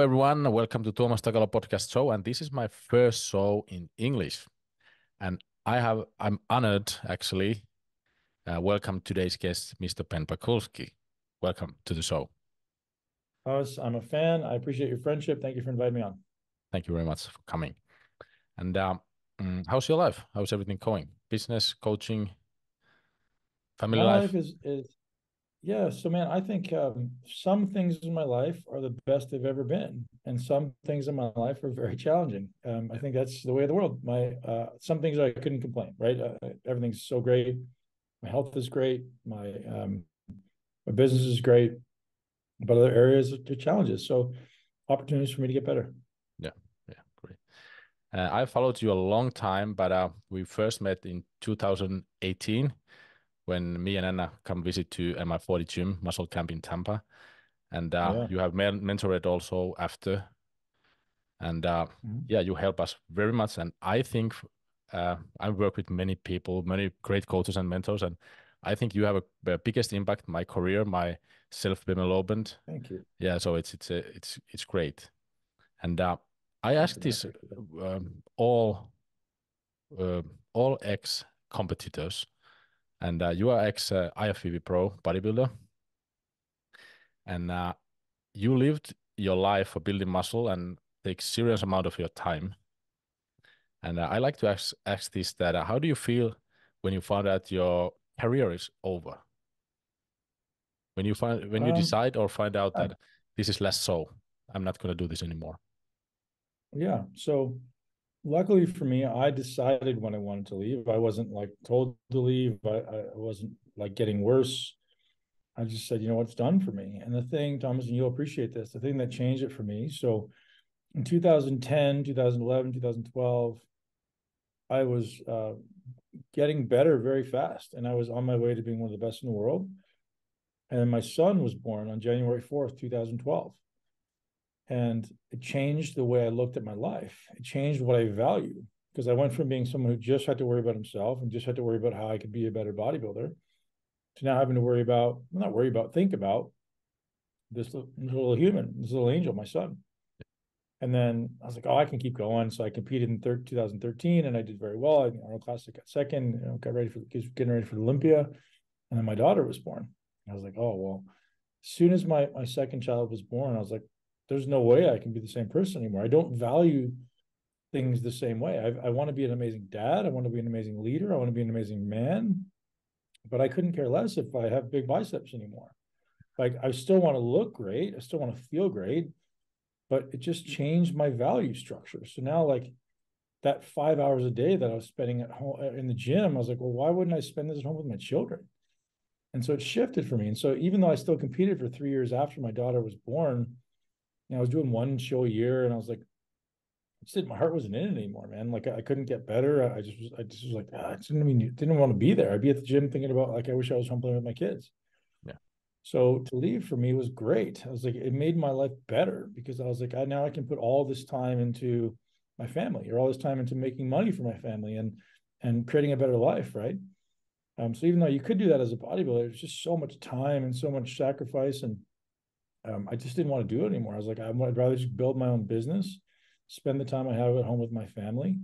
everyone. Welcome to Tuomas Takala podcast show, and this is my first show in English. And I'm honored actually. Welcome today's guest, Mr. Pakulski. Welcome to the show. I'm a fan. I appreciate your friendship. Thank you for inviting me on. Thank you very much for coming. And how's your life? How's everything going? Business, coaching, family My life? life is yeah. So man, I think some things in my life are the best they've ever been, and some things in my life are very challenging. I think that's the way of the world. Some things I couldn't complain. Right, everything's so great. My health is great. My business is great, but other areas are challenges. So opportunities for me to get better. Yeah, great. I followed you a long time, but we first met in 2018 when me and Anna come visit to MI40 gym, muscle camp in Tampa. And Yeah. you have mentored also after. And yeah, you help us very much. And I think I work with many people, many great coaches and mentors. And I think you have the biggest impact in my career, my self-development. Thank you. Yeah, so it's great. And I asked this all ex competitors, and you are ex IFBB pro bodybuilder, and you lived your life for building muscle and takes serious amount of your time. And I like to ask this: that how do you feel when you found out your career is over? When you decide or find out that this is less so, I'm not going to do this anymore. Yeah. So luckily for me, I decided when I wanted to leave. I wasn't like told to leave. I wasn't like getting worse. I just said, you know, what's done for me. And the thing, Thomas, and you'll appreciate this, the thing that changed it for me. So in 2010, 2011, 2012, I was getting better very fast. And I was on my way to being one of the best in the world. And then my son was born on January 4th, 2012. And it changed the way I looked at my life. It changed what I value, because I went from being someone who just had to worry about himself and just had to worry about how I could be a better bodybuilder to now having to think about this little human, this little angel, my son. And then I was like, oh, I can keep going. So I competed in 2013 and I did very well. I think Arnold Classic got second, getting ready for Olympia. And then my daughter was born. I was like, oh, well, as soon as my second child was born, I was like, there's no way I can be the same person anymore. I don't value things the same way. I want to be an amazing dad. I want to be an amazing leader. I want to be an amazing man. But I couldn't care less if I have big biceps anymore. Like, I still want to look great. I still want to feel great. But it just changed my value structure. So now, like, that 5 hours a day that I was spending at home in the gym, I was like, well, why wouldn't I spend this at home with my children? And so it shifted for me. And so even though I still competed for 3 years after my daughter was born, I was doing one show a year, and I was like, my heart wasn't in it anymore, man. Like, I couldn't get better. I just was like, I didn't want to be there. I'd be at the gym thinking about, like, I wish I was home playing with my kids. Yeah. So to leave for me was great. I was like, it made my life better, because I was like, now I can put all this time into my family, or all this time into making money for my family and creating a better life, right? So even though you could do that as a bodybuilder, it's just so much time and so much sacrifice, and I just didn't want to do it anymore. I was like, I'd rather just build my own business, spend the time I have at home with my family.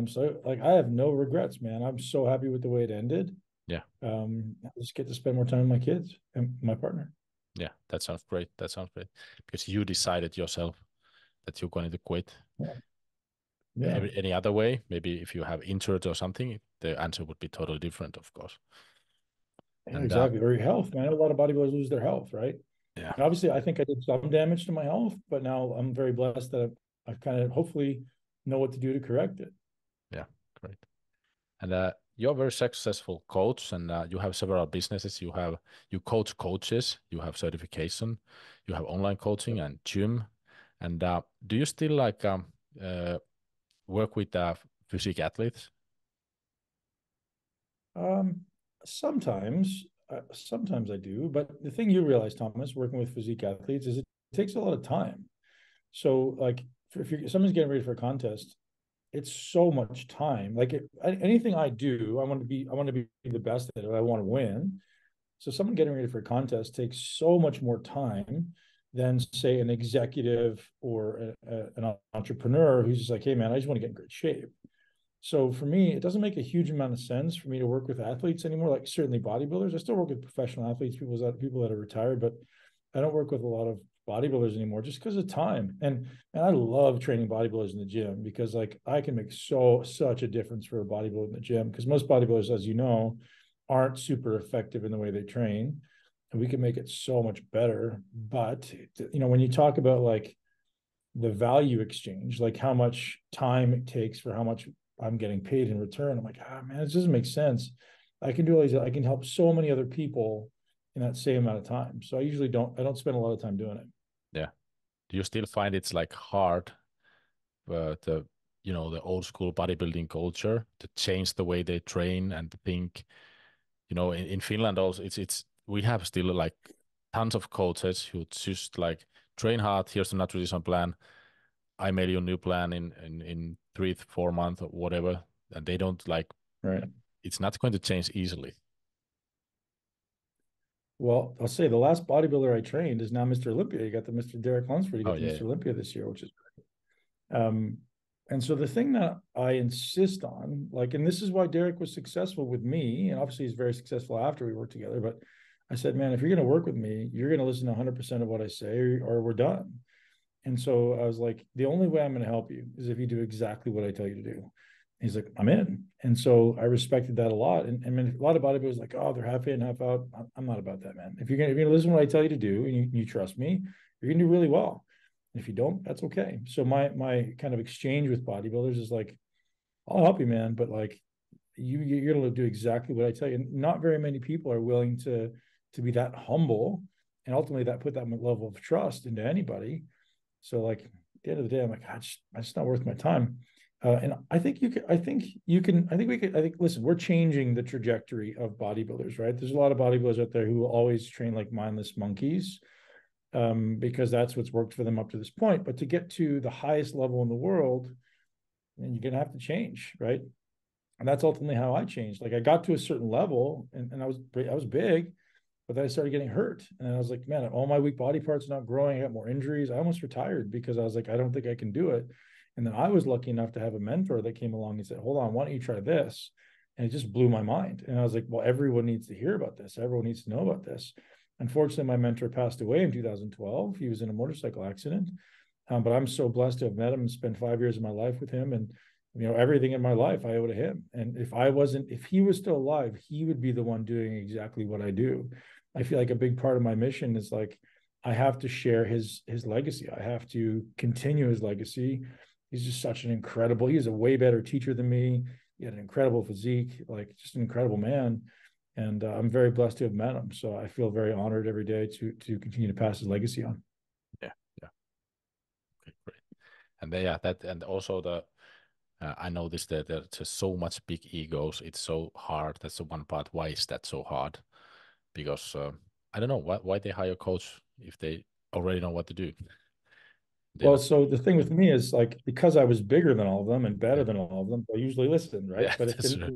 So like, I have no regrets, man. I'm so happy with the way it ended. Yeah. I just get to spend more time with my kids and my partner. Yeah, that sounds great. That sounds great. Because you decided yourself that you're going to quit. Yeah. Any other way? Maybe if you have injured or something, the answer would be totally different, of course. Yeah, exactly. Or your health, man. A lot of bodybuilders lose their health, right? Yeah. And obviously, I think I did some damage to my health, but now I'm very blessed that I kind of hopefully know what to do to correct it. Yeah, great. And you're a very successful coach, and you have several businesses. You coach coaches, you have certification, you have online coaching and gym. And do you still like work with physique athletes? Sometimes I do, but the thing you realize, Thomas, working with physique athletes, is it takes a lot of time. So like, if someone's getting ready for a contest, it's so much time. Like, anything I do, I want to be the best at it. I want to win. So someone getting ready for a contest takes so much more time than say an executive or an entrepreneur who's just like, hey man, I just want to get in great shape. So for me, it doesn't make a huge amount of sense for me to work with athletes anymore. Like certainly bodybuilders, I still work with professional athletes, people that are retired, but I don't work with a lot of bodybuilders anymore just because of time. And I love training bodybuilders in the gym because like I can make such a difference for a bodybuilder in the gym, because most bodybuilders, as you know, aren't super effective in the way they train, and we can make it so much better. But when you talk about like the value exchange, like how much time it takes for how much I'm getting paid in return, I'm like, man, it doesn't make sense. I can do all these, I can help so many other people in that same amount of time. So I don't spend a lot of time doing it. Yeah. Do you still find it's like hard the the old school bodybuilding culture to change the way they train and think? In Finland also it's we have still like tons of coaches who just like train hard. Here's the nutrition plan. I made you a new plan in 3 to 4 months or whatever, and they don't like. Right. It's not going to change easily. Well, I'll say the last bodybuilder I trained is now Mr. Olympia. You got the Mr. Derek Lunsford. You got the Mr. Olympia this year, which is great. And so the thing that I insist on, like, and this is why Derek was successful with me, and obviously he's very successful after we worked together, but I said, man, if you're going to work with me, you're going to listen to 100% of what I say or we're done. And so I was like, the only way I'm going to help you is if you do exactly what I tell you to do. He's like, I'm in. And so I respected that a lot. And I mean, a lot of bodybuilders like, oh, they're half in, half out. I'm not about that, man. If you're going to listen to what I tell you to do and you trust me, you're going to do really well. And if you don't, that's okay. So my kind of exchange with bodybuilders is like, I'll help you, man. But like, you're going to do exactly what I tell you. And not very many people are willing to be that humble. And ultimately that put that level of trust into anybody. So like at the end of the day, I'm like, it's not worth my time. And I think listen, we're changing the trajectory of bodybuilders, right? There's a lot of bodybuilders out there who will always train like mindless monkeys, because that's what's worked for them up to this point. But to get to the highest level in the world, then you're going to have to change, right? And that's ultimately how I changed. Like I got to a certain level and I was big, but then I started getting hurt. And I was like, man, all my weak body parts are not growing. I got more injuries. I almost retired because I was like, I don't think I can do it. And then I was lucky enough to have a mentor that came along and said, hold on, why don't you try this? And it just blew my mind. And I was like, well, everyone needs to hear about this. Everyone needs to know about this. Unfortunately, my mentor passed away in 2012. He was in a motorcycle accident. But I'm so blessed to have met him and spent 5 years of my life with him. And everything in my life I owe to him. And if he was still alive, he would be the one doing exactly what I do. I feel like a big part of my mission is like, I have to share his legacy. I have to continue his legacy. He's just he's a way better teacher than me. He had an incredible physique, like just an incredible man. And I'm very blessed to have met him. So I feel very honored every day to continue to pass his legacy on. Yeah. Okay, great. And and also I noticed that there's just so much big egos. It's so hard. That's the one part. Why is that so hard? Because I don't know why they hire a coach if they already know what to do. So the thing with me is like, because I was bigger than all of them and better than all of them, I usually listen, right? Yeah, but if they're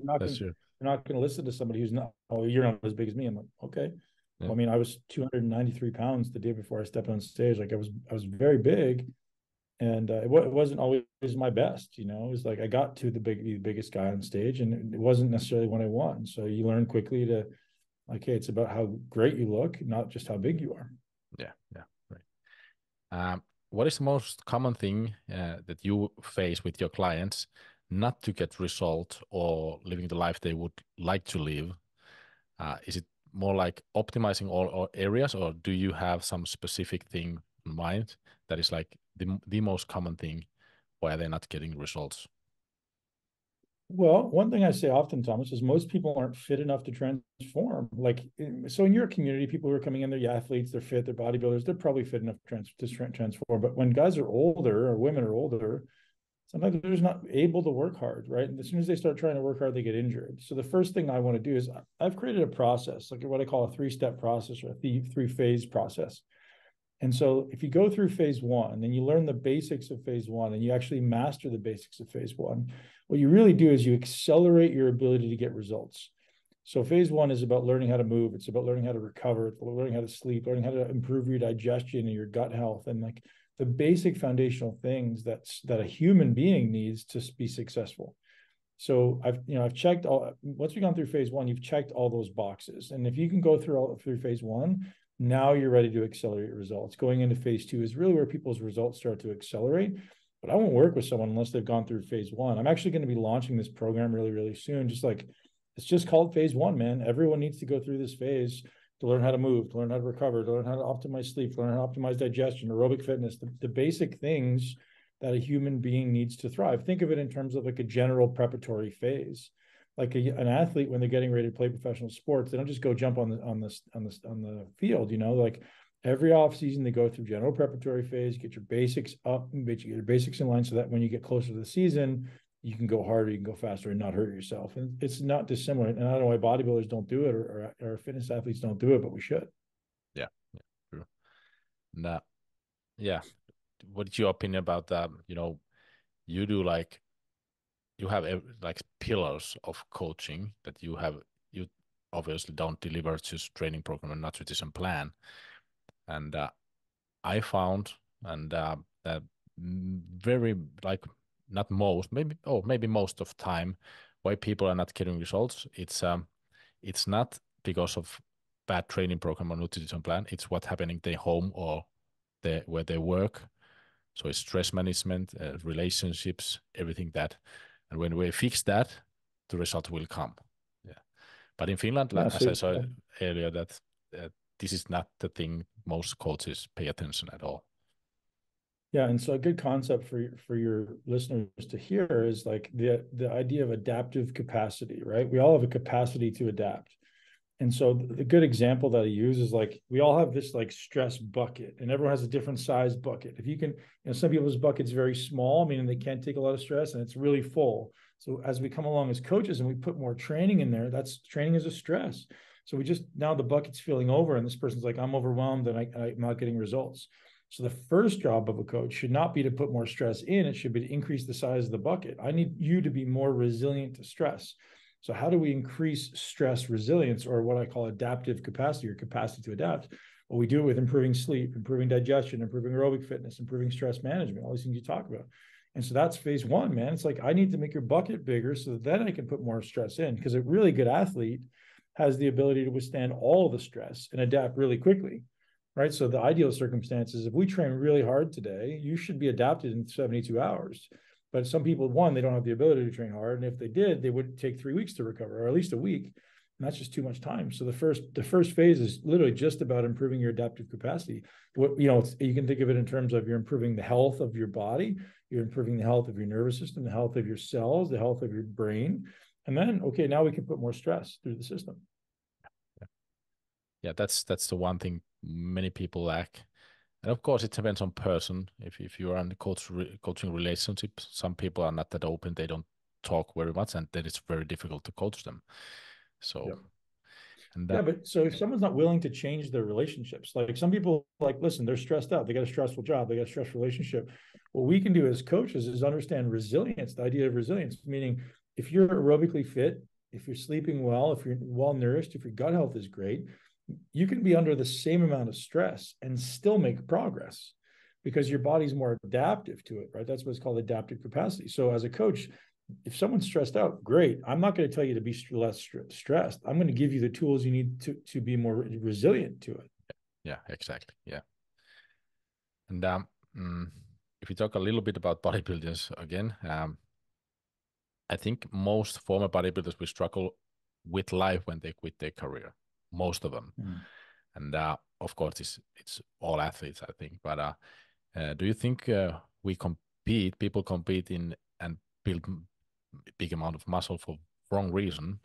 not going to listen to somebody who's not, oh, you're not as big as me. I'm like, okay. Yeah. Well, I mean, I was 293 pounds the day before I stepped on stage. Like I was very big, and it wasn't always my best. It was like I got to the biggest guy on stage, and it wasn't necessarily when I won. So you learn quickly to like, hey, it's about how great you look, not just how big you are. Yeah, right. What is the most common thing that you face with your clients not to get result or living the life they would like to live? Is it more like optimizing all areas, or do you have some specific thing in mind that is like the most common thing why they're not getting results? Well, one thing I say often, Thomas, is most people aren't fit enough to transform. Like, so in your community, people who are coming in, they're athletes, they're fit, they're bodybuilders, they're probably fit enough to transform. But when guys are older or women are older, sometimes they're just not able to work hard, right? And as soon as they start trying to work hard, they get injured. So the first thing I want to do is I've created a process, like what I call a 3-step process or a 3-phase process. And so if you go through phase 1 and you learn the basics of phase 1 and you actually master the basics of phase 1, what you really do is you accelerate your ability to get results. So phase one is about learning how to move. It's about learning how to recover. It's about learning how to sleep, learning how to improve your digestion and your gut health, and like the basic foundational things that a human being needs to be successful. So I've checked all. Once we've gone through phase one, you've checked all those boxes, and if you can go through phase one, now you're ready to accelerate your results. Going into phase two is really where people's results start to accelerate. But I won't work with someone unless they've gone through phase one. I'm actually going to be launching this program really, really soon. It's just called phase one, man. Everyone needs to go through this phase to learn how to move, to learn how to recover, to learn how to optimize sleep, to learn how to optimize digestion, aerobic fitness, the basic things that a human being needs to thrive. Think of it in terms of like a general preparatory phase. Like an athlete, when they're getting ready to play professional sports, they don't just go jump on the field. Like every off season, they go through general preparatory phase, get your basics up, get your basics in line, so that when you get closer to the season, you can go harder, you can go faster, and not hurt yourself. And it's not dissimilar. And I don't know why bodybuilders don't do it, or fitness athletes don't do it, but we should. Yeah, true. Now, yeah. What's your opinion about that? You do you have like pillars of coaching that you obviously don't deliver just training program and nutrition plan. And I found that very like not most, maybe most of time why people are not getting results. It's not because of bad training program or nutrition plan. It's what's happening at their home or where they work. So it's stress management, relationships, everything that. And when we fix that, the result will come. Yeah. But in Finland, Yeah, as I so saw earlier, that this is not the thing most coaches pay attention at all. yeah, and so a good concept for your listeners to hear is like the idea of adaptive capacity, right? We all have a capacity to adapt. And so the good example that I use is like we all have this like stress bucket, and everyone has a different size bucket. If you can, some people's bucket's very small, meaning they can't take a lot of stress, and it's really full. So as we come along as coaches and we put more training in there, that's training is a stress. So now the bucket's filling over, and this person's like, I'm overwhelmed and I'm not getting results. So the first job of a coach should not be to put more stress in. It should be to increase the size of the bucket. I need you to be more resilient to stress. So how do we increase stress resilience, or what I call adaptive capacity, or capacity to adapt? Well, we do it with improving sleep, improving digestion, improving aerobic fitness, improving stress management, all these things you talk about. And so that's phase one, man. It's like, I need to make your bucket bigger so that then I can put more stress in, because a really good athlete has the ability to withstand all the stress and adapt really quickly, right? So the ideal circumstance is if we train really hard today, you should be adapted in 72 hours. But some people, one, they don't have the ability to train hard. And if they did, they would take 3 weeks to recover, or at least a week. And that's just too much time. So the first phase is literally just about improving your adaptive capacity. You can think of it in terms of you're improving the health of your body, you're improving the health of your nervous system, the health of your cells, the health of your brain. And then, okay, now we can put more stress through the system. Yeah, that's the one thing many people lack. And of course, it depends on person. If you are in the coaching relationship, some people are not that open. They don't talk very much, and then it's very difficult to coach them. So, Yep. and Yeah, but so if someone's not willing to change their relationships, like some people, like, listen, they're stressed out. They got a stressful job. They got a stressful relationship. What we can do as coaches is understand resilience, the idea of resilience, meaning if you're aerobically fit, if you're sleeping well, if you're well nourished, if your gut health is great, you can be under the same amount of stress and still make progress because your body's more adaptive to it, right? That's what's called adaptive capacity. So as a coach, if someone's stressed out, great. I'm not going to tell you to be less stressed. I'm going to give you the tools you need to be more resilient to it. yeah, exactly. Yeah. And if we talk a little bit about bodybuilders again, I think most former bodybuilders will struggle with life when they quit their career. Most of them. Mm. And of course, it's all athletes, I think. But do you think people compete in and build big amount of muscle for wrong reason,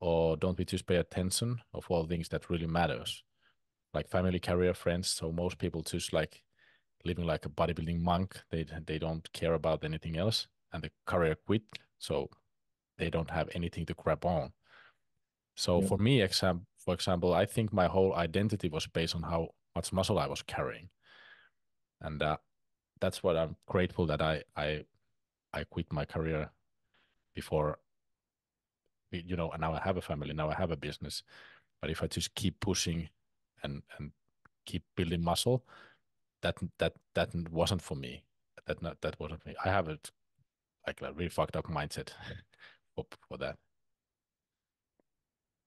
or don't we just pay attention of all things that really matters, like family, career, friends? So most people just like living like a bodybuilding monk. They don't care about anything else, and the career quit, so they don't have anything to grab on. So Yep. for me, for example, I think my whole identity was based on how much muscle I was carrying, and that's what I'm grateful that I quit my career before you know, now I have a family, now I have a business. But if I just keep pushing and keep building muscle, that wasn't for me. That wasn't for me. I have a really fucked up mindset for that.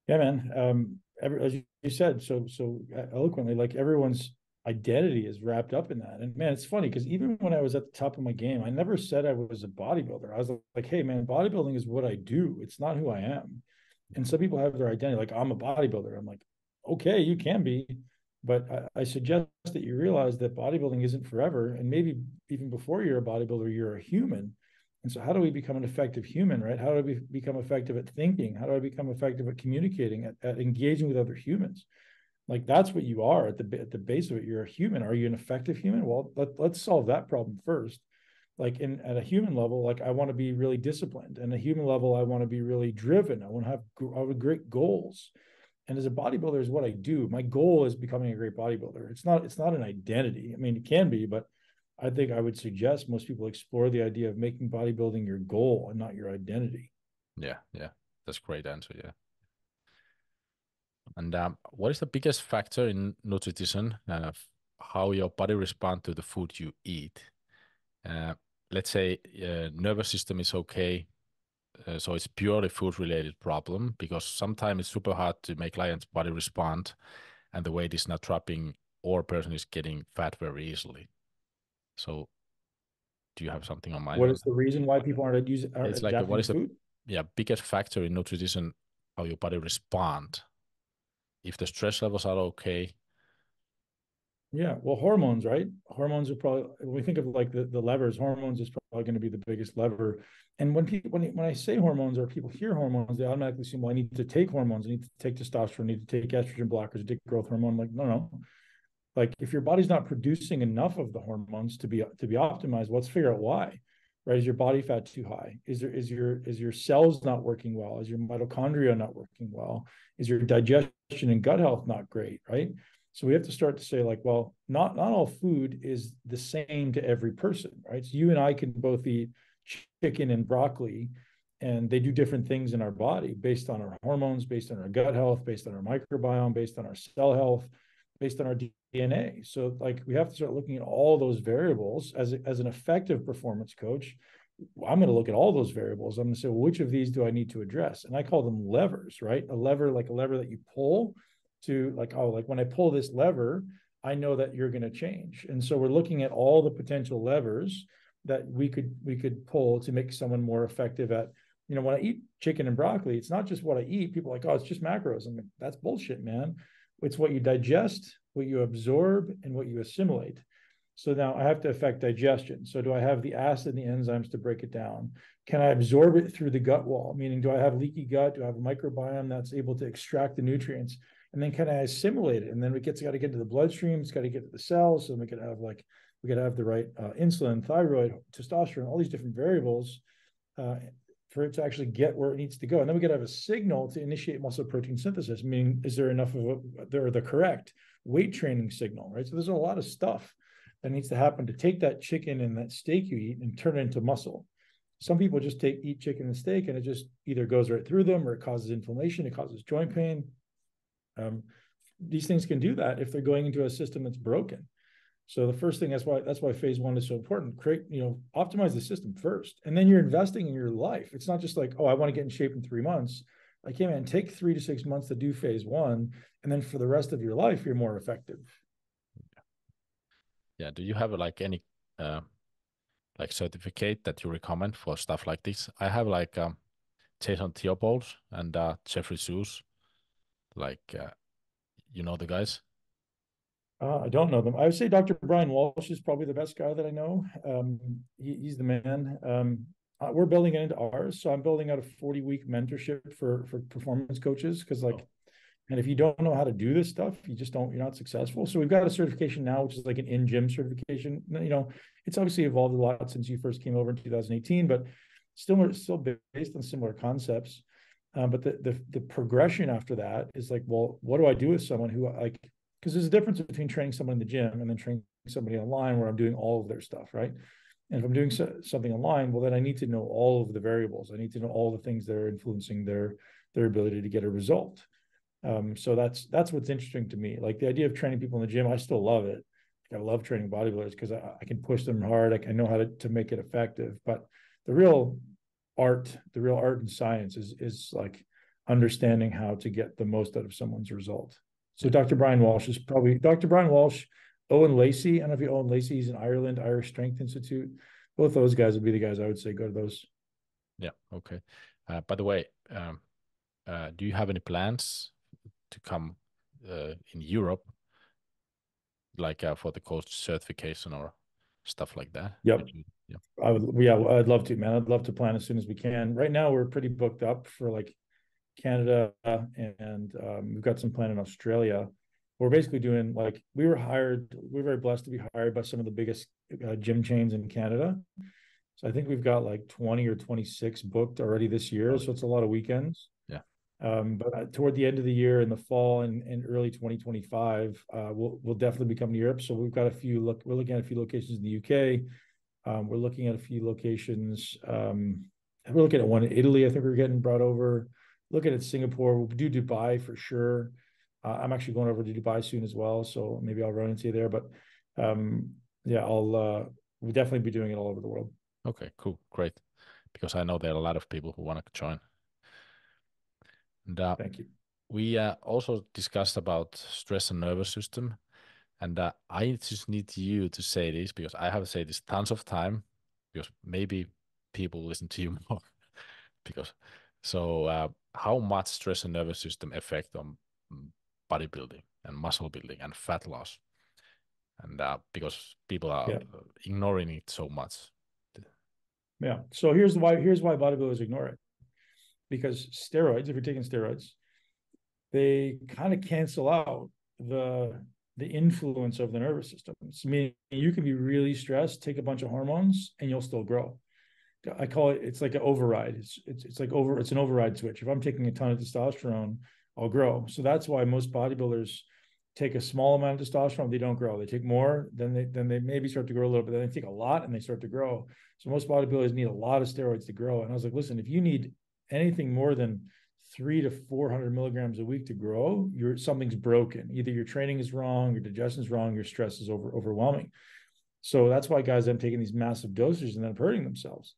Yeah, man. As you said so eloquently, like everyone's identity is wrapped up in that. And man, it's funny because even when I was at the top of my game, I never said I was a bodybuilder. I was like, hey, man, bodybuilding is what I do. It's not who I am. And some people have their identity like, I'm a bodybuilder. I'm like, okay, you can be, but I suggest that you realize that bodybuilding isn't forever. And maybe even before you're a bodybuilder, you're a human. And so how do we become an effective human, right? How do we become effective at thinking? How do I become effective at communicating, at engaging with other humans? Like that's what you are at the base of it. You're a human. Are you an effective human? Well, let's solve that problem first. Like at a human level, like I want to be really disciplined. And at a human level, I want to be really driven. I want to have great goals. And as a bodybuilder is what I do. My goal is becoming a great bodybuilder. It's not an identity. I mean, it can be, but I think I would suggest most people explore the idea of making bodybuilding your goal and not your identity. Yeah, that's a great answer. Yeah. And what is the biggest factor in nutrition? How your body responds to the food you eat? Let's say nervous system is okay, so it's purely food-related problem, because sometimes it's super hard to make client's body respond, and the weight is not dropping, or person is getting fat very easily. So, do you have something on mind? What is the reason why people aren't It's like adapting what is to food? the biggest factor in nutrition? How your body respond? If the stress levels are okay. Yeah, well, hormones, right? Hormones are probably, when we think of like the levers, hormones is probably going to be the biggest lever. And when I say hormones or people hear hormones, they automatically assume, well, I need to take hormones, I need to take testosterone, I need to take estrogen blockers, dick growth hormone. I'm like, no. Like if your body's not producing enough of the hormones to be optimized, let's figure out why. Right? Is your body fat too high? Is your cells not working well? Is your mitochondria not working well? Is your digestion and gut health not great? Right? So we have to start to say like, well, not all food is the same to every person, right? So you and I can both eat chicken and broccoli, and they do different things in our body based on our hormones, based on our gut health, based on our microbiome, based on our cell health, based on our DNA. So like we have to start looking at all those variables as an effective performance coach. I'm going to look at all those variables. I'm going to say, well, which of these do I need to address? And I call them levers, right? A lever, like a lever that you pull to like, oh, like when I pull this lever, I know that you're going to change. And so we're looking at all the potential levers that we could pull to make someone more effective at, you know, when I eat chicken and broccoli, it's not just what I eat. People are like, oh, it's just macros. I'm like, that's bullshit, man. It's what you digest, what you absorb, and what you assimilate. So now I have to affect digestion. So do I have the acid and the enzymes to break it down? Can I absorb it through the gut wall? Meaning, do I have leaky gut? Do I have a microbiome that's able to extract the nutrients? And then can I assimilate it? And then got to get to the bloodstream. It's got to get to the cells. So we got to have the right insulin, thyroid, testosterone, all these different variables for it to actually get where it needs to go. And then we got to have a signal to initiate muscle protein synthesis, meaning is there enough of the correct weight training signal, right? So there's a lot of stuff that needs to happen to take that chicken and that steak you eat and turn it into muscle. Some people just eat chicken and steak and it just either goes right through them or it causes inflammation, it causes joint pain. These things can do that if they're going into a system that's broken. So the first thing, that's why phase one is so important. Optimize the system first, and then you're investing in your life. It's not just like, oh, I want to get in shape in 3 months. Like, yeah, man, take 3 to 6 months to do phase one, and then for the rest of your life, you're more effective. Yeah. Do you have like any like certificate that you recommend for stuff like this? I have like Jason Theobald and Jeffrey Seuss. Like, you know the guys? I don't know them. I would say Dr. Brian Walsh is probably the best guy that I know. He's the man. We're building it into ours. So I'm building out a 40-week mentorship for performance coaches. Cause and if you don't know how to do this stuff, you're not successful. So we've got a certification now, which is like an in-gym certification. You know, it's obviously evolved a lot since you first came over in 2018, but still based on similar concepts. But the progression after that is like, well, what do I do with someone who because there's a difference between training someone in the gym and then training somebody online where I'm doing all of their stuff, right? And if I'm doing something online, well, then I need to know all of the variables. I need to know all the things that are influencing their ability to get a result. So that's what's interesting to me. Like the idea of training people in the gym, I still love it. I love training bodybuilders because I can push them hard. I know how to make it effective. But the real art and science is like understanding how to get the most out of someone's result. So Dr. Brian Walsh is probably Dr. Brian Walsh, Owen Lacey. I don't know if you Owen Lacey. He's in Ireland, Irish Strength Institute. Both those guys would be the guys I would say go to those. Yeah. Okay. By the way, do you have any plans to come in Europe, like for the coach certification or stuff like that? Yep. Yeah. I'd love to, man. I'd love to plan as soon as we can. Right now, we're pretty booked up for like Canada, and we've got some plan in Australia. We're basically doing like we're very blessed to be hired by some of the biggest gym chains in Canada. So I think we've got like 20 or 26 booked already this year. Oh. So it's a lot of weekends. Yeah. But toward the end of the year, in the fall and early 2025, we'll definitely be coming to Europe. So we've got we're looking at a few locations in the UK. We're looking at a few locations. We're looking at one in Italy. I think we're getting brought over. Looking at Singapore. We'll do Dubai for sure. I'm actually going over to Dubai soon as well. So maybe I'll run into you there. But yeah, we'll definitely be doing it all over the world. Okay, cool. Great. Because I know there are a lot of people who want to join. And thank you. We also discussed about stress and nervous system. And I just need you to say this because I have said this tons of time because maybe people listen to you more. Because so how much stress and nervous system affect on bodybuilding and muscle building and fat loss? And because people are ignoring it so much. Yeah. So here's why bodybuilders ignore it. Because steroids, if you're taking steroids, they kind of cancel out the influence of the nervous system. I mean, you can be really stressed, take a bunch of hormones, and you'll still grow. I call it's like an override. It's an override switch. If I'm taking a ton of testosterone, I'll grow. So that's why most bodybuilders take a small amount of testosterone, they don't grow. They take more, then they maybe start to grow a little bit. Then they take a lot and they start to grow. So most bodybuilders need a lot of steroids to grow. And I was like, listen, if you need anything more than 300 to 400 milligrams a week to grow, something's broken. Either your training is wrong, your digestion is wrong, your stress is overwhelming. So that's why guys end up taking these massive dosages and then hurting themselves.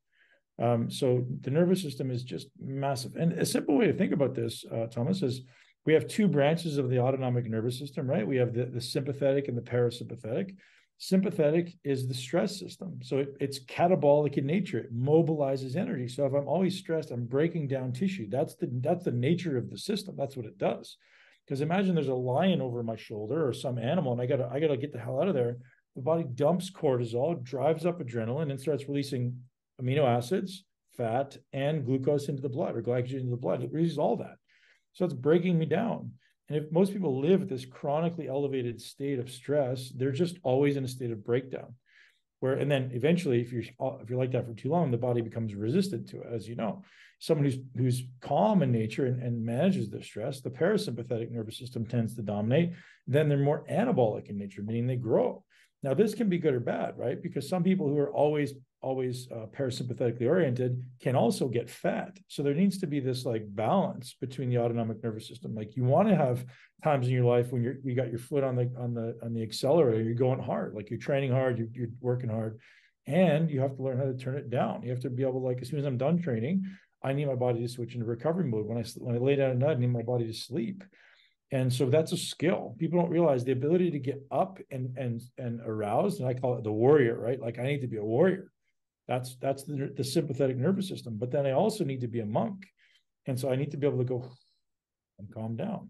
So the nervous system is just massive. And a simple way to think about this, Thomas, is we have two branches of the autonomic nervous system, right? We have the sympathetic and the parasympathetic. Sympathetic is the stress system. So it's catabolic in nature. It mobilizes energy. So if I'm always stressed, I'm breaking down tissue. That's the nature of the system. That's what it does. Because imagine there's a lion over my shoulder or some animal, and I gotta get the hell out of there. The body dumps cortisol, drives up adrenaline, and starts releasing amino acids, fat, and glucose into the blood or glycogen into the blood. It releases all that. So it's breaking me down. And if most people live at this chronically elevated state of stress, they're just always in a state of breakdown. And then eventually, if you're like that for too long, the body becomes resistant to it, as you know. Someone who's calm in nature and manages their stress, the parasympathetic nervous system tends to dominate. Then they're more anabolic in nature, meaning they grow. Now, this can be good or bad, right? Because some people who are always parasympathetically oriented can also get fat. So there needs to be this like balance between the autonomic nervous system. Like you want to have times in your life when you got your foot on the accelerator, you're going hard, like you're training hard, you're working hard, and you have to learn how to turn it down. You have to be able to, like, as soon as I'm done training, I need my body to switch into recovery mode. When I lay down at night, I need my body to sleep. And so that's a skill. People don't realize the ability to get up and aroused. And I call it the warrior, right? Like I need to be a warrior. That's the sympathetic nervous system. But then I also need to be a monk. And so I need to be able to go and calm down.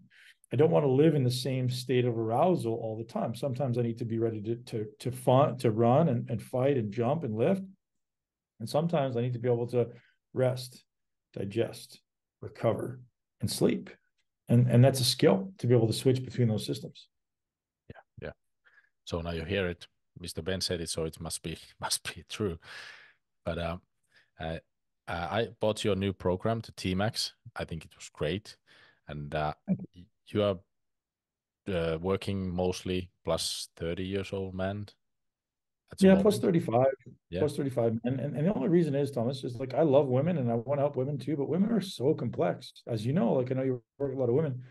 I don't want to live in the same state of arousal all the time. Sometimes I need to be ready to run and fight and jump and lift. And sometimes I need to be able to rest, digest, recover, and sleep. And that's a skill to be able to switch between those systems. Yeah. So now you hear it. Mr. Ben said it, so it must be true. But I bought your new program to T-Max. I think it was great. And you are working mostly plus 30 years old man. at the moment? Plus 35, Yeah. plus 35. And the only reason is, Thomas, is like I love women and I want to help women too, but women are so complex. As you know, like I know you work with a lot of women,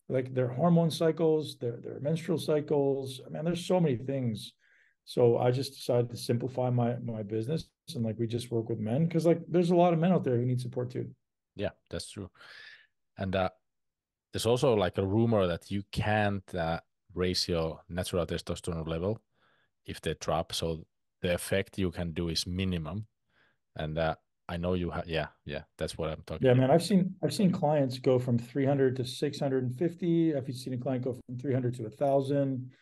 like their hormone cycles, their menstrual cycles. I mean, there's so many things. So I just decided to simplify my business and like we just work with men because like there's a lot of men out there who need support too. Yeah, that's true. And there's also like a rumor that you can't raise your natural testosterone level if they drop. So the effect you can do is minimum. And I know you have, yeah, that's what I'm talking Yeah, about. man, I've seen clients go from 300 to 650. I've seen a client go from 300 to 1,000.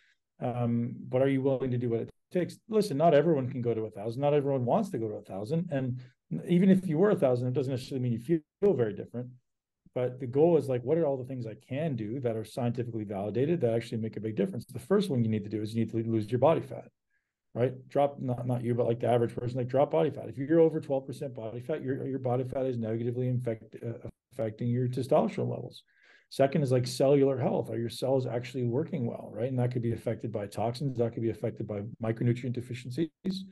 But are you willing to do what it takes? Listen, not everyone can go to 1,000. Not everyone wants to go to 1,000. And even if you were 1,000, it doesn't necessarily mean you feel very different. But the goal is like, what are all the things I can do that are scientifically validated that actually make a big difference? The first one you need to do is you need to lose your body fat, right? Drop, not you, but like the average person, like drop body fat. If you're over 12% body fat, your body fat is negatively affecting your testosterone levels. Second is like cellular health. Are your cells actually working well, right? And that could be affected by toxins. That could be affected by micronutrient deficiencies.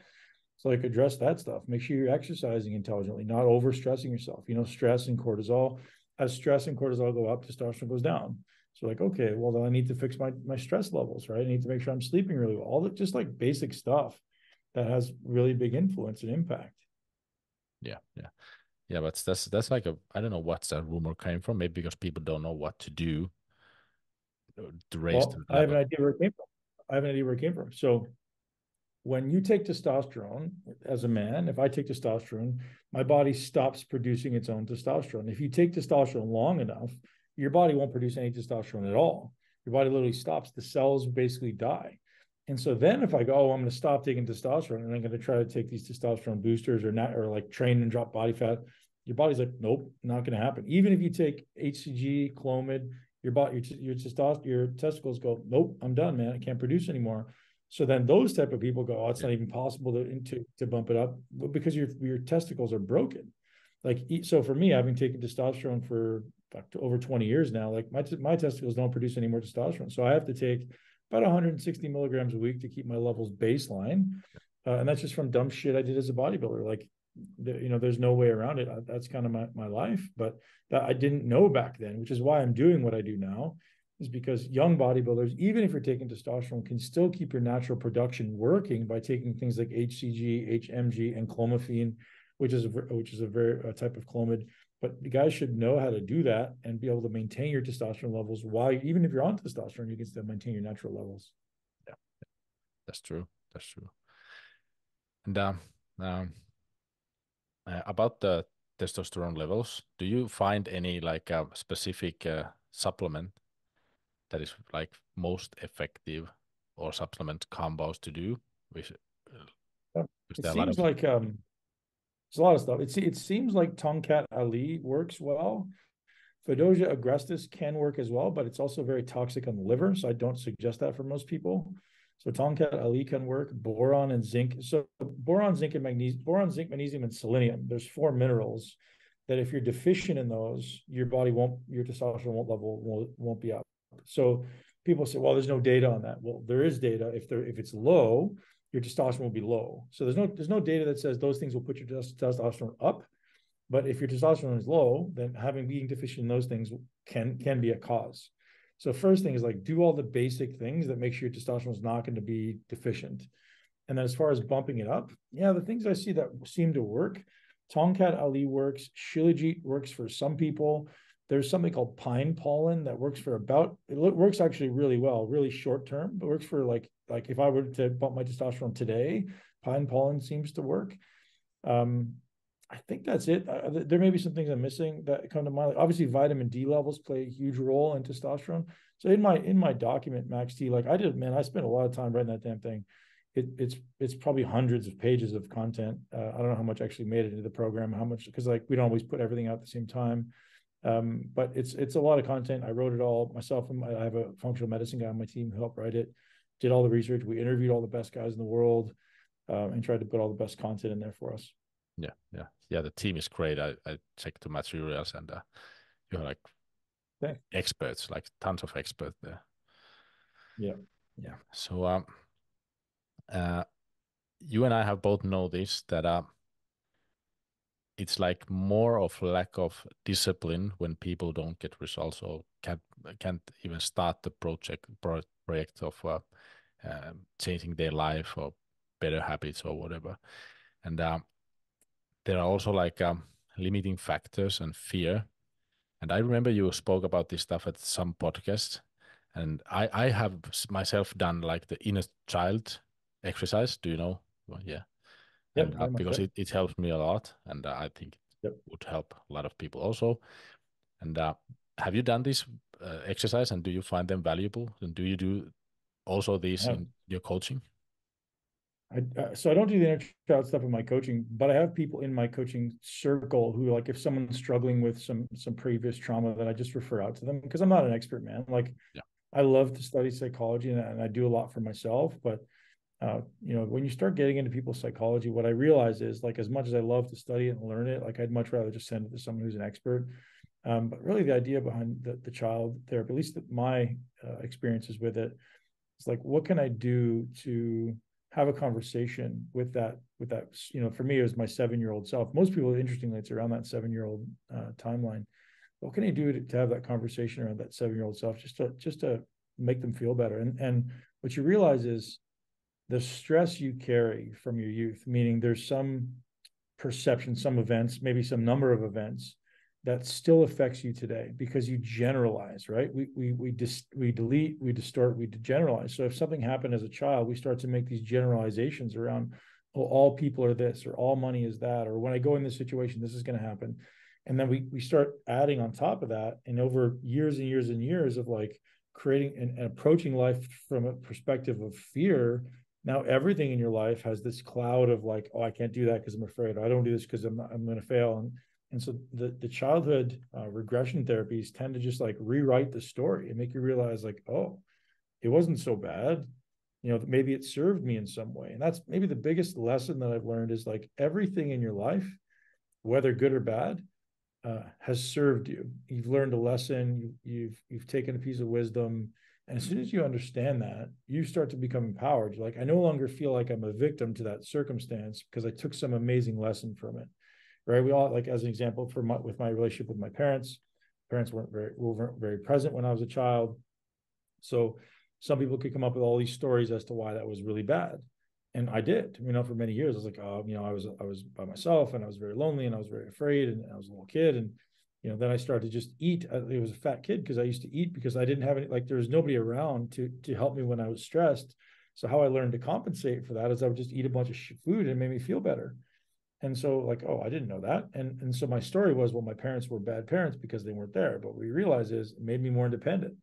So like address that stuff. Make sure you're exercising intelligently, not overstressing yourself. You know, stress and cortisol. As stress and cortisol go up, testosterone goes down. So like, okay, well then I need to fix my stress levels, right? I need to make sure I'm sleeping really well. All the just like basic stuff that has really big influence and impact. Yeah, but that's like a, I don't know what's that rumor came from. Maybe because people don't know what to do to raise the Well, I have level. an idea where it came from. I have an idea where it came from. So when you take testosterone as a man, if I take testosterone, my body stops producing its own testosterone. If you take testosterone long enough, your body won't produce any testosterone at all. Your body literally stops. The cells basically die. And so then if I go, oh, I'm going to stop taking testosterone and I'm going to try to take these testosterone boosters or not, or like train and drop body fat, your body's like, nope, not going to happen. Even if you take HCG, Clomid, your body, your testicles go, nope, I'm done, man. I can't produce anymore. So then those type of people go, oh, it's not even possible to bump it up because your testicles are broken. Like, so for me, having taken testosterone for over 20 years now, like my testicles don't produce any more testosterone. So I have to take about 160 milligrams a week to keep my levels baseline. And that's just from dumb shit I did as a bodybuilder. Like, there's no way around it. That's kind of my life, but that I didn't know back then, which is why I'm doing what I do now, is because young bodybuilders, even if you're taking testosterone, can still keep your natural production working by taking things like HCG, HMG, and clomiphene, which is a very type of clomid. But the guys should know how to do that and be able to maintain your testosterone levels while, even if you're on testosterone, you can still maintain your natural levels. Yeah, that's true. That's true. And about the testosterone levels, do you find any like a specific supplement that is like most effective or supplement combos to do? Which, because It there are a lot seems of, like there's a lot of stuff. It seems like Tongkat Ali works well. Fedosia agrestis can work as well, but it's also very toxic on the liver, so I don't suggest that for most people. So Tongkat Ali can work. Boron and zinc. So boron, zinc, and magnesium. Boron, zinc, magnesium, and selenium. There's 4 minerals that if you're deficient in those, your testosterone won't be up. So people say, well, there's no data on that. Well, there is data. If it's low, your testosterone will be low. So there's no data that says those things will put your testosterone up. But if your testosterone is low, then being deficient in those things can be a cause. So first thing is like do all the basic things that make sure your testosterone is not going to be deficient. And then as far as bumping it up, yeah, the things I see that seem to work, Tongkat Ali works, Shilajit works for some people. There's something called pine pollen that works it works actually really well, really short term. It works for like if I were to bump my testosterone today, pine pollen seems to work. I think that's it. There may be some things I'm missing that come to mind. Obviously, vitamin D levels play a huge role in testosterone. So in my document, Max T, like I spent a lot of time writing that damn thing. It's probably hundreds of pages of content. I don't know how much actually made it into the program, how much, because like we don't always put everything out at the same time. But it's a lot of content. I wrote it all myself. I have a functional medicine guy on my team who helped write it, did all the research. We interviewed all the best guys in the world, and tried to put all the best content in there for us. Yeah. The team is great. I checked the materials and you have like experts, like tons of experts there. Yeah. So you and I have both noticed that it's like more of lack of discipline when people don't get results or can't even start the project of changing their life or better habits or whatever. And there are also like limiting factors and fear. And I remember you spoke about this stuff at some podcast, and I have myself done like the inner child exercise. Do you know? Well, yeah. And Yep, very much. because Yep. it helps me a lot, and I think Yep. it would help a lot of people also. And have you done this exercise, and do you find them valuable? And do you do also this Yeah. in your coaching? So I don't do the inner child stuff in my coaching, but I have people in my coaching circle who, like, if someone's struggling with some previous trauma, that I just refer out to them, because I'm not an expert, man. Like, Yeah. I love to study psychology, and I do a lot for myself, but you know, when you start getting into people's psychology, what I realize is, like, as much as I love to study it and learn it, like, I'd much rather just send it to someone who's an expert. But really, the idea behind the child therapy, at least my experiences with it, it's like, what can I do to have a conversation with that, you know, for me, it was my 7-year-old self. Most people, interestingly, it's around that 7-year-old timeline. What can I do to have that conversation around that 7-year-old self, just to make them feel better? And what you realize is the stress you carry from your youth, meaning there's some perception, some events, maybe some number of events that still affects you today because you generalize, right? We delete, we distort, we generalize. So if something happened as a child, we start to make these generalizations around, oh, all people are this, or all money is that, or when I go in this situation, this is going to happen. And then we start adding on top of that, and over years and years and years of like creating and approaching life from a perspective of fear. Now everything in your life has this cloud of like, oh, I can't do that because I'm afraid. I don't do this because I'm going to fail. And so the childhood regression therapies tend to just like rewrite the story and make you realize, like, oh, it wasn't so bad. You know, maybe it served me in some way. And that's maybe the biggest lesson that I've learned, is like everything in your life, whether good or bad, has served you. You've learned a lesson. You've taken a piece of wisdom. And as soon as you understand that, you start to become empowered. You're like, I no longer feel like I'm a victim to that circumstance because I took some amazing lesson from it. Right? We all, like, as an example, with my relationship with my parents weren't very present when I was a child. So some people could come up with all these stories as to why that was really bad. And I did, you know, for many years. I was like, oh, you know, I was by myself, and I was very lonely, and I was very afraid, and I was a little kid. And, you know, then I started to just eat. I was a fat kid because I used to eat because I didn't have any, like, there was nobody around to help me when I was stressed. So how I learned to compensate for that is I would just eat a bunch of food, and it made me feel better. And so, like, oh, I didn't know that. And so my story was, well, my parents were bad parents because they weren't there. But what we realized is it made me more independent.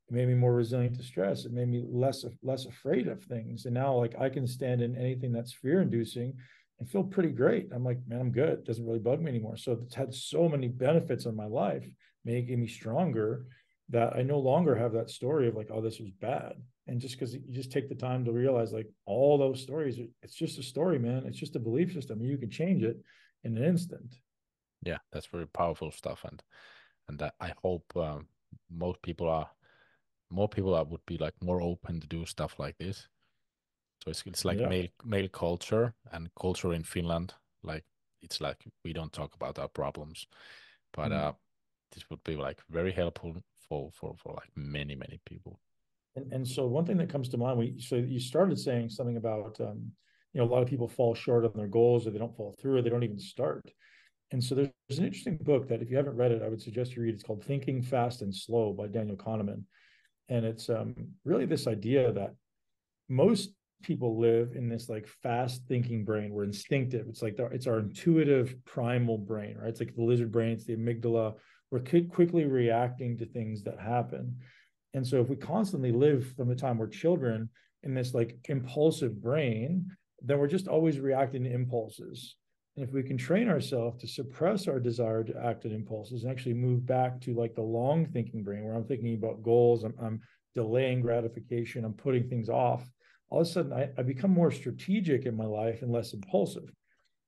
It made me more resilient to stress. It made me less afraid of things. And now, like, I can stand in anything that's fear inducing and feel pretty great. I'm like, man, I'm good. It doesn't really bug me anymore. So it's had so many benefits on my life, making me stronger, that I no longer have that story of like, oh, this was bad. And just because you just take the time to realize, like, all those stories, it's just a story, man. It's just a belief system. You can change it in an instant. Yeah, that's very powerful stuff, and I hope most people are more people would be like more open to do stuff like this. So it's like Yeah. male culture and culture in Finland. Like, it's like we don't talk about our problems, but this would be like very helpful for like many people. And so one thing that comes to mind, so you started saying something about, you know, a lot of people fall short on their goals, or they don't follow through, or they don't even start. And so there's an interesting book that, if you haven't read it, I would suggest you read. It's called Thinking Fast and Slow by Daniel Kahneman. And it's really this idea that most people live in this like fast thinking brain. We're instinctive. It's like it's our intuitive primal brain, right? It's like the lizard brain, it's the amygdala. We're quickly reacting to things that happen. And so if we constantly live from the time we're children in this like impulsive brain, then we're just always reacting to impulses. And if we can train ourselves to suppress our desire to act on impulses and actually move back to like the long thinking brain, where I'm thinking about goals, I'm delaying gratification, I'm putting things off, all of a sudden I become more strategic in my life and less impulsive.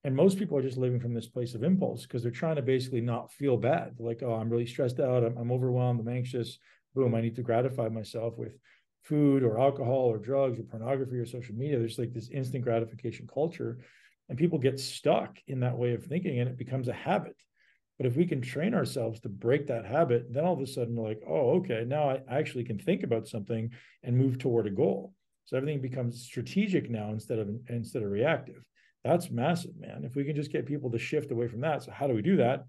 And most people are just living from this place of impulse because they're trying to basically not feel bad. They're like, oh, I'm really stressed out, I'm overwhelmed, I'm anxious. Boom, I need to gratify myself with food or alcohol or drugs or pornography or social media. There's like this instant gratification culture, and people get stuck in that way of thinking, and it becomes a habit. But if we can train ourselves to break that habit, then all of a sudden we're like, oh, okay, now I actually can think about something and move toward a goal. So everything becomes strategic now instead of reactive. That's massive, man. If we can just get people to shift away from that. So how do we do that?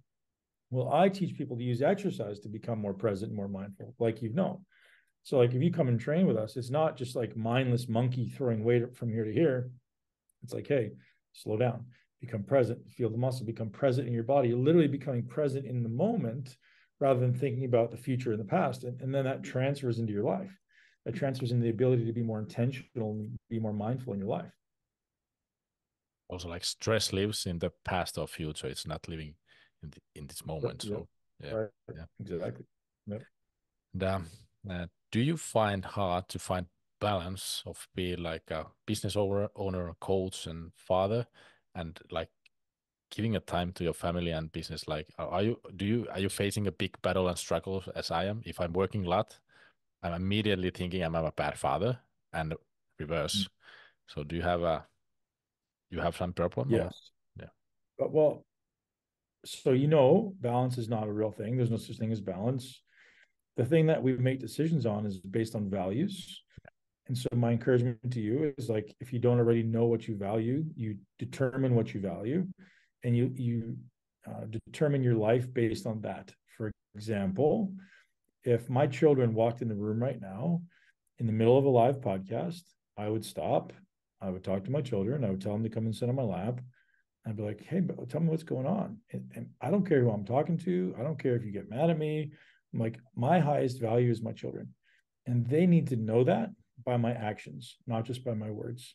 Well, I teach people to use exercise to become more present and more mindful, like you've known. So like if you come and train with us, it's not just like mindless monkey throwing weight from here to here. It's like, hey, slow down, become present, feel the muscle, become present in your body. You're literally becoming present in the moment rather than thinking about the future and the past. And then that transfers into your life. That transfers into the ability to be more intentional and be more mindful in your life. Also, like stress lives in the past or future. It's not living in this moment. Yep. So yeah, Right. yeah, Exactly. Yep. And, do you find hard to find balance of being like a business owner, coach, and father, and like giving a time to your family and business? Like, are you facing a big battle and struggle as I am? If I'm working a lot, I'm immediately thinking I'm a bad father, and reverse. So do you have some problem or Yes. yeah? But well, so balance is not a real thing. There's no such thing as balance. The thing that we make decisions on is based on values. And so my encouragement to you is like, if you don't already know what you value, you determine what you value, and you determine your life based on that. For example, if my children walked in the room right now in the middle of a live podcast, I would stop. I would talk to my children. I would tell them to come and sit on my lap. I'd be like, hey, tell me what's going on. And I don't care who I'm talking to. I don't care if you get mad at me. I'm like, my highest value is my children. And they need to know that by my actions, not just by my words.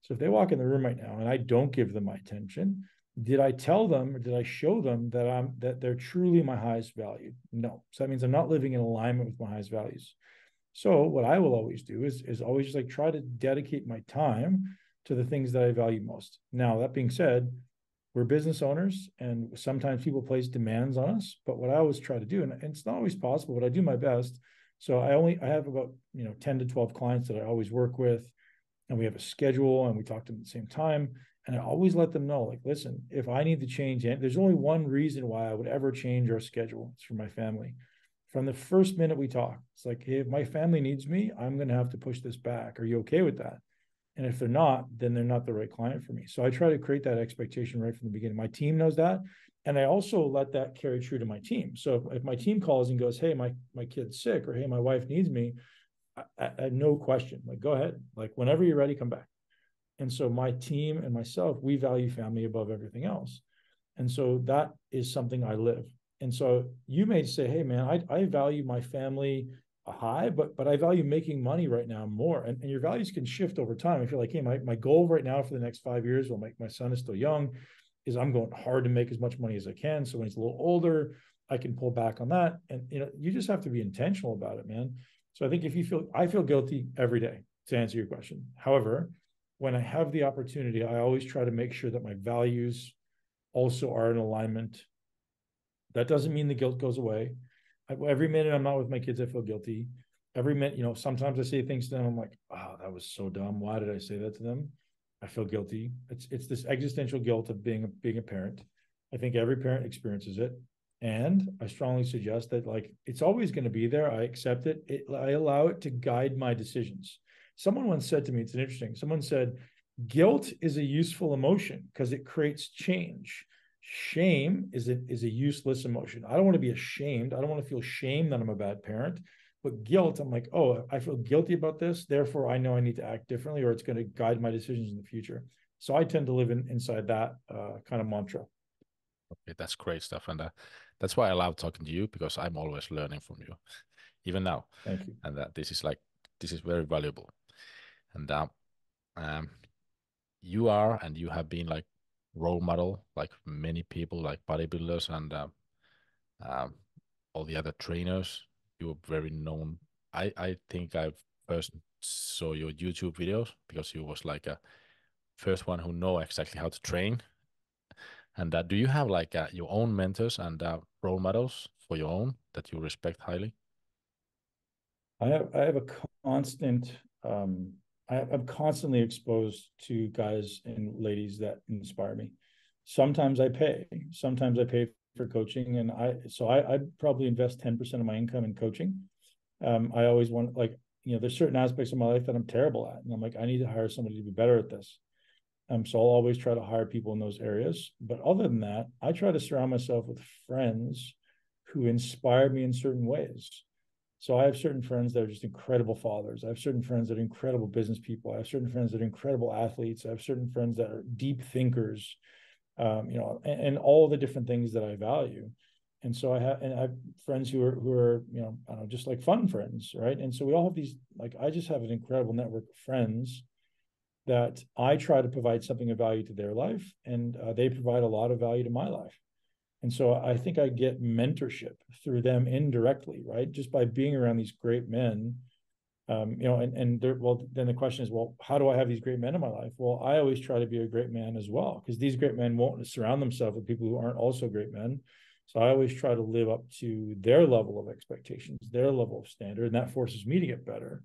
So if they walk in the room right now and I don't give them my attention, did I tell them or did I show them that they're truly my highest value? No. So that means I'm not living in alignment with my highest values. So what I will always do is always just like try to dedicate my time to the things that I value most. Now, that being said, we're business owners and sometimes people place demands on us, but what I always try to do, and it's not always possible, but I do my best. So I have about 10 to 12 clients that I always work with, and we have a schedule and we talk to them at the same time. And I always let them know, like, listen, if I need to change, there's only one reason why I would ever change our schedule. It's for my family. From the first minute we talk, it's like, hey, if my family needs me, I'm going to have to push this back. Are you okay with that? And if they're not, then they're not the right client for me. So I try to create that expectation right from the beginning. My team knows that. And I also let that carry true to my team. So if my team calls and goes, hey, my kid's sick, or hey, my wife needs me, I no question, like, go ahead. Like, whenever you're ready, come back. And so my team and myself, we value family above everything else. And so that is something I live. And so you may say, hey, man, I value my family high, but I value making money right now more. And your values can shift over time. If you're like, hey, my goal right now for the next 5 years, while my son is still young, is I'm going hard to make as much money as I can. So when he's a little older, I can pull back on that. And you just have to be intentional about it, man. So I think I feel guilty every day, to answer your question. However, when I have the opportunity, I always try to make sure that my values also are in alignment. That doesn't mean the guilt goes away. Every minute I'm not with my kids, I feel guilty. Every minute, sometimes I say things to them, I'm like, oh, that was so dumb. Why did I say that to them? I feel guilty. It's this existential guilt of being a parent. I think every parent experiences it. And I strongly suggest that, like, it's always going to be there. I accept it. I allow it to guide my decisions. Someone once said to me, it's interesting. Someone said, guilt is a useful emotion because it creates change. Shame is a useless emotion. I don't want to be ashamed. I don't want to feel shame that I'm a bad parent. But guilt, I'm like, oh, I feel guilty about this. Therefore, I know I need to act differently, or it's going to guide my decisions in the future. So I tend to live inside that kind of mantra. Okay, that's great stuff, and that's why I love talking to you, because I'm always learning from you, even now. Thank you. And this is very valuable. And um, you have been like role model, like many people, like bodybuilders and um, all the other trainers. You were very known. I think I first saw your YouTube videos because you was like a first one who know exactly how to train. And do you have like your own mentors and role models for your own that you respect highly? I have a constant I'm constantly exposed to guys and ladies that inspire me. Sometimes I pay, for coaching, and I probably invest 10% of my income in coaching. I always want, like, there's certain aspects of my life that I'm terrible at, and I'm like, I need to hire somebody to be better at this. So I'll always try to hire people in those areas. But other than that, I try to surround myself with friends who inspire me in certain ways. So I have certain friends that are just incredible fathers. I have certain friends that are incredible business people. I have certain friends that are incredible athletes. I have certain friends that are deep thinkers, and all the different things that I value. And so I have friends who are, I don't know, just like fun friends, right? And so we all have these, like, I just have an incredible network of friends that I try to provide something of value to their life, and they provide a lot of value to my life. And so I think I get mentorship through them indirectly, right? Just by being around these great men. Then the question is, well, how do I have these great men in my life? Well, I always try to be a great man as well, because these great men won't surround themselves with people who aren't also great men. So I always try to live up to their level of expectations, their level of standard, and that forces me to get better,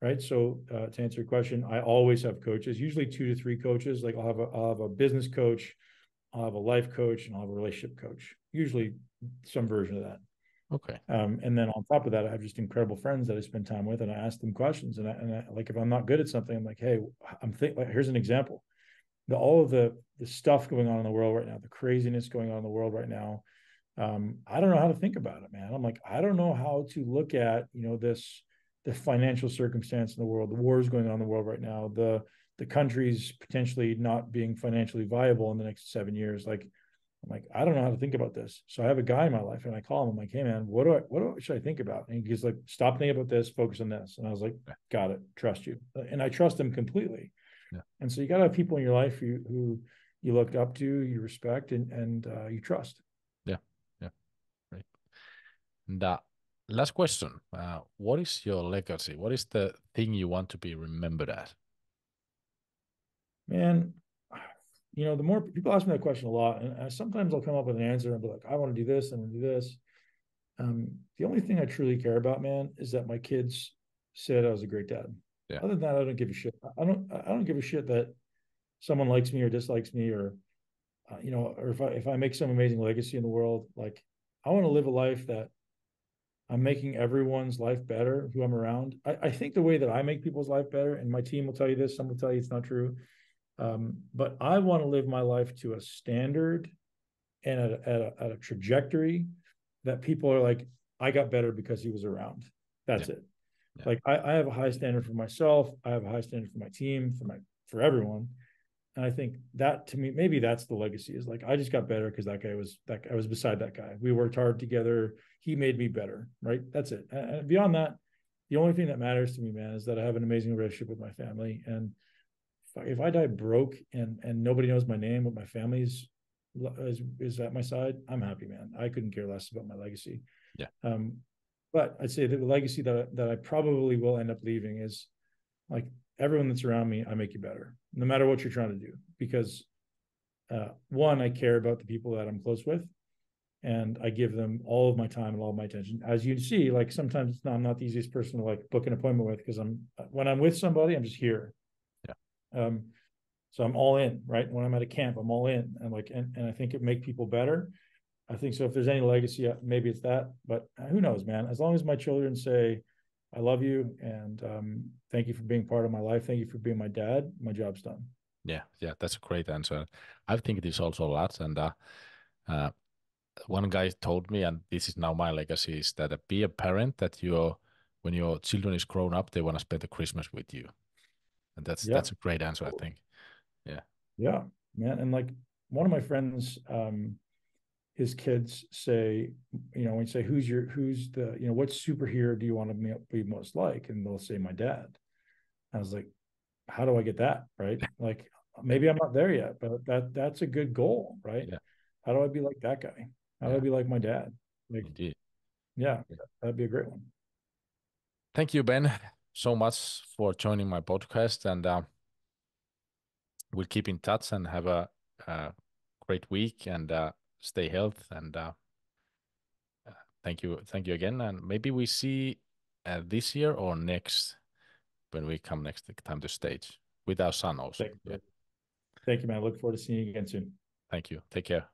right? So to answer your question, I always have coaches, usually 2 to 3 coaches. Like I'll have a business coach, I'll have a life coach, and I'll have a relationship coach, usually some version of that. Okay. And then on top of that, I have just incredible friends that I spend time with, and I ask them questions. And I like, if I'm not good at something, I'm like, hey, here's an example. All of the stuff going on in the world right now, the craziness going on in the world right now. I don't know how to think about it, man. I'm like, I don't know how to look at, the financial circumstance in the world, the wars going on in the world right now, the countries potentially not being financially viable in the next 7 years. Like, I'm like, I don't know how to think about this. So I have a guy in my life, and I call him. I'm like, hey man, what should I think about? And he's like, stop thinking about this, focus on this. And I was like, got it, trust you. And I trust him completely. Yeah. And so you got to have people in your life who you look up to, you respect, and you trust. Yeah. Yeah. Right. And last question. What is your legacy? What is the thing you want to be remembered as? Man, the more people ask me that question a lot, and sometimes I'll come up with an answer and be like, I want to do this, and do this. The only thing I truly care about, man, is that my kids said I was a great dad. Yeah. Other than that, I don't give a shit. I don't give a shit that someone likes me or dislikes me, or or if I make some amazing legacy in the world. Like, I want to live a life that I'm making everyone's life better who I'm around. I think the way that I make people's life better, and my team will tell you this, some will tell you it's not true. But I want to live my life to a standard and at a trajectory that people are like, I got better because he was around. That's it. Yeah. Like, I have a high standard for myself. I have a high standard for my team, for everyone. And I think that, to me, maybe that's the legacy, is like, I just got better because I was beside that guy. We worked hard together. He made me better. Right. That's it. And beyond that, the only thing that matters to me, man, is that I have an amazing relationship with my family. And if I die broke and nobody knows my name, but my family's is at my side, I'm happy, man. I couldn't care less about my legacy. Yeah. But I'd say that the legacy that I probably will end up leaving is, like, everyone that's around me, I make you better, no matter what you're trying to do. Because one, I care about the people that I'm close with, and I give them all of my time and all of my attention. As you see, like, sometimes I'm not the easiest person to like book an appointment with, because when I'm with somebody, I'm just here. Yeah. So I'm all in, right? When I'm at a camp, I'm all in. And I think it make people better. I think so. If there's any legacy, maybe it's that, but who knows, man? As long as my children say, I love you, and thank you for being part of my life. Thank you for being my dad. My job's done. Yeah. Yeah. That's a great answer. I think it is also a lot. And one guy told me, and this is now my legacy, is that be a parent that when your children is grown up, they want to spend the Christmas with you. And that's a great answer, I think. Yeah. Yeah, man. And like, one of my friends, his kids say, when you say, who's the, what superhero do you want to be most like? And they'll say, my dad. I was like, how do I get that? Right. Like, maybe I'm not there yet, but that's a good goal, right? Yeah. How do I be like that guy? How do I be like my dad? Like, Indeed. yeah, that'd be a great one. Thank you, Ben, so much for joining my podcast, and we'll keep in touch and have a great week, and stay healthy. And thank you again, and maybe we see this year or next when we come next time to stage with our son also. Thank you, man. I look forward to seeing you again soon. Thank you. Take care.